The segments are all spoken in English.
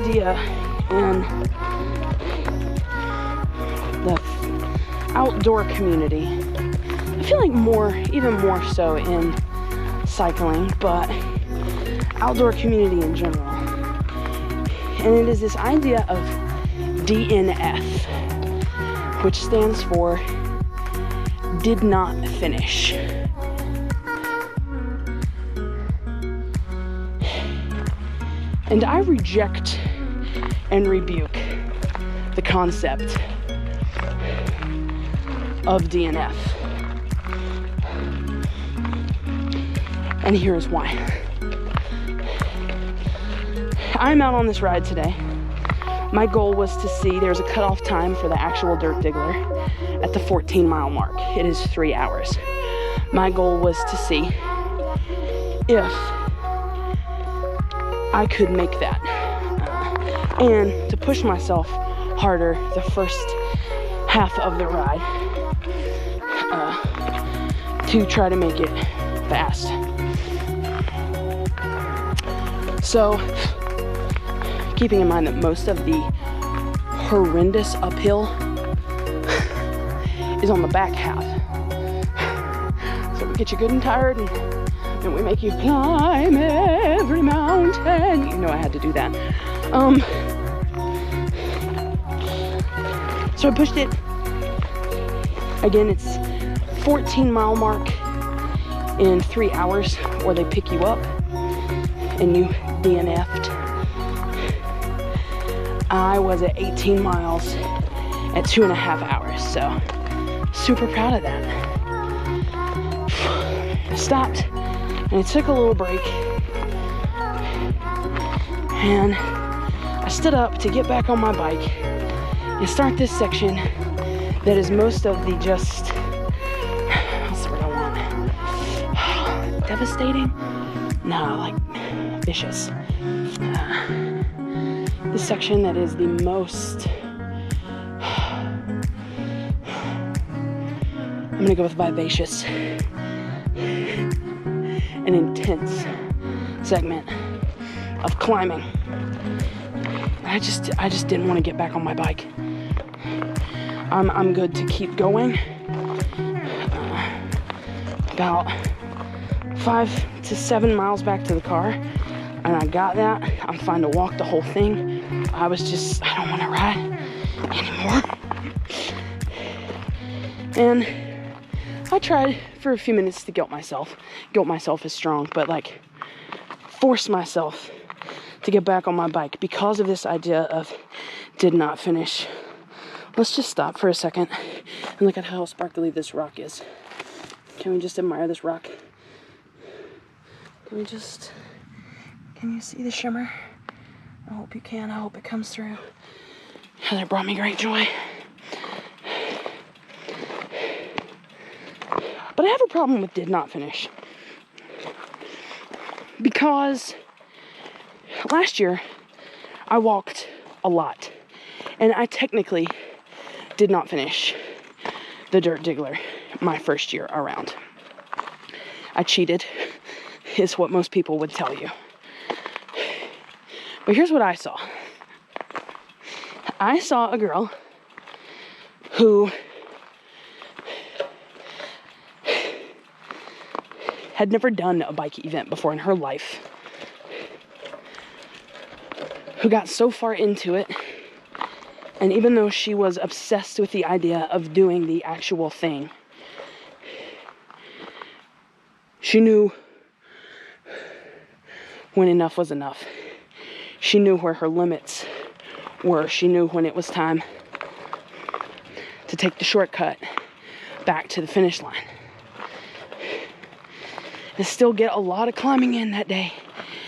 idea in the outdoor community, I feel like even more so in cycling, but outdoor community in general. And it is this idea of DNF, which stands for did not finish. And I reject and rebuke the concept of DNF. And here's why. I'm out on this ride today. My goal was to see, there's a cutoff time for the actual dirt diggler at the 14-mile mark. It is 3 hours. My goal was to see if I could make that, and to push myself harder the first half of the ride to try to make it fast. So, keeping in mind that most of the horrendous uphill is on the back half. So we get you good and tired, and we make you climb every mountain. You know I had to do that. So I pushed it. Again, it's 14-mile mark in 3 hours, or they pick you up and you DNF'd. I was at 18 miles at 2.5 hours, so super proud of that. I stopped and I took a little break, and I stood up to get back on my bike and start this section that is most of the just, what's the word I want? Devastating? No, like vicious. This section that is the most, I'm gonna go with vivacious and intense segment of climbing. I just didn't want to get back on my bike. I'm good to keep going. About 5 to 7 miles back to the car, and I got that. I'm fine to walk the whole thing. I don't want to ride anymore. And I tried for a few minutes to guilt myself. Guilt myself is strong, but like force myself to get back on my bike because of this idea of did not finish. Let's just stop for a second and look at how sparkly this rock is. Can we just admire this rock? Can you see the shimmer? I hope you can. I hope it comes through. It brought me great joy. But I have a problem with did not finish. Because last year, I walked a lot. And I technically did not finish the dirt diggler my first year around. I cheated, is what most people would tell you. But here's what I saw. I saw a girl who had never done a bike event before in her life, who got so far into it, and even though she was obsessed with the idea of doing the actual thing, she knew when enough was enough. She knew where her limits were. She knew when it was time to take the shortcut back to the finish line. And still get a lot of climbing in that day.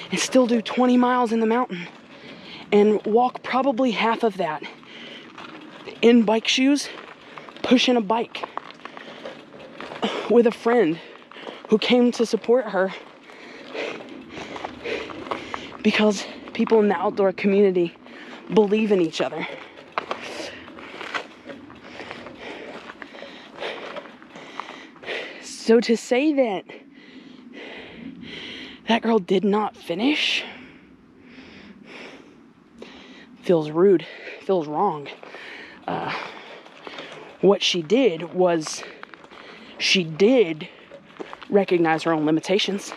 And still do 20 miles in the mountain. And walk probably half of that in bike shoes, pushing a bike with a friend who came to support her because people in the outdoor community believe in each other. So to say that that girl did not finish feels rude, feels wrong. What she did was, she did recognize her own limitations.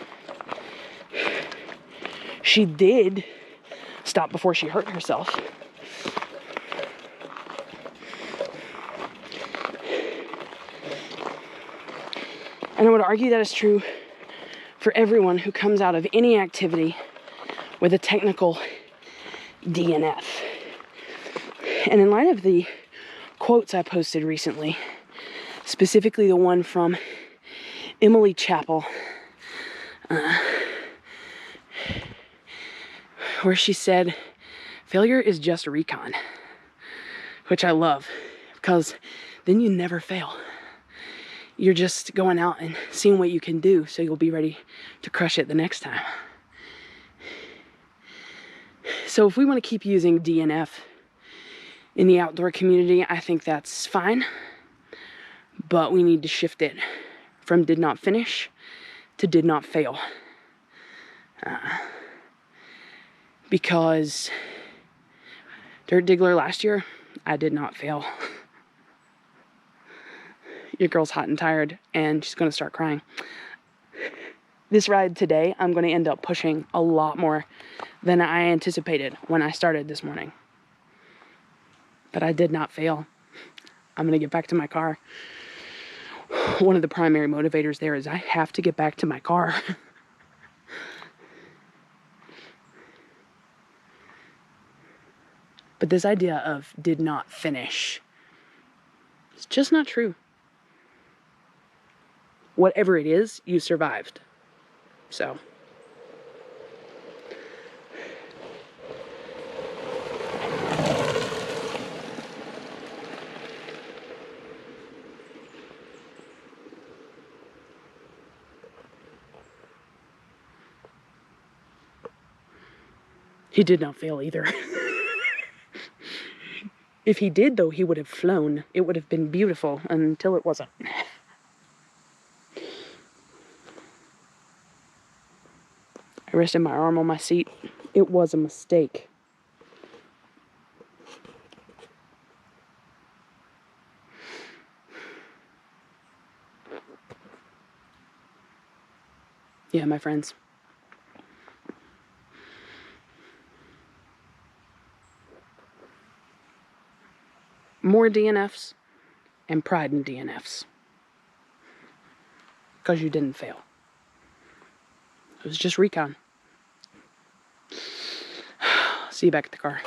She did stop before she hurt herself. And I would argue that is true for everyone who comes out of any activity with a technical DNF. And in light of the quotes I posted recently, specifically the one from Emily Chappell, where she said, failure is just recon, which I love, because then you never fail. You're just going out and seeing what you can do, so you'll be ready to crush it the next time. So if we want to keep using DNF in the outdoor community, I think that's fine, but we need to shift it from did not finish to did not fail. Because Dirt Diggler last year, I did not fail. Your girl's hot and tired, and she's going to start crying. This ride today, I'm going to end up pushing a lot more than I anticipated when I started this morning. But I did not fail. I'm going to get back to my car. One of the primary motivators there is I have to get back to my car. But this idea of did not finish, it's just not true. Whatever it is, you survived. So. He did not fail either. If he did, though, he would have flown. It would have been beautiful until it wasn't. I rested my arm on my seat. It was a mistake. Yeah, my friends. More DNFs and pride in DNFs. Because you didn't fail. It was just recon. See you back at the car.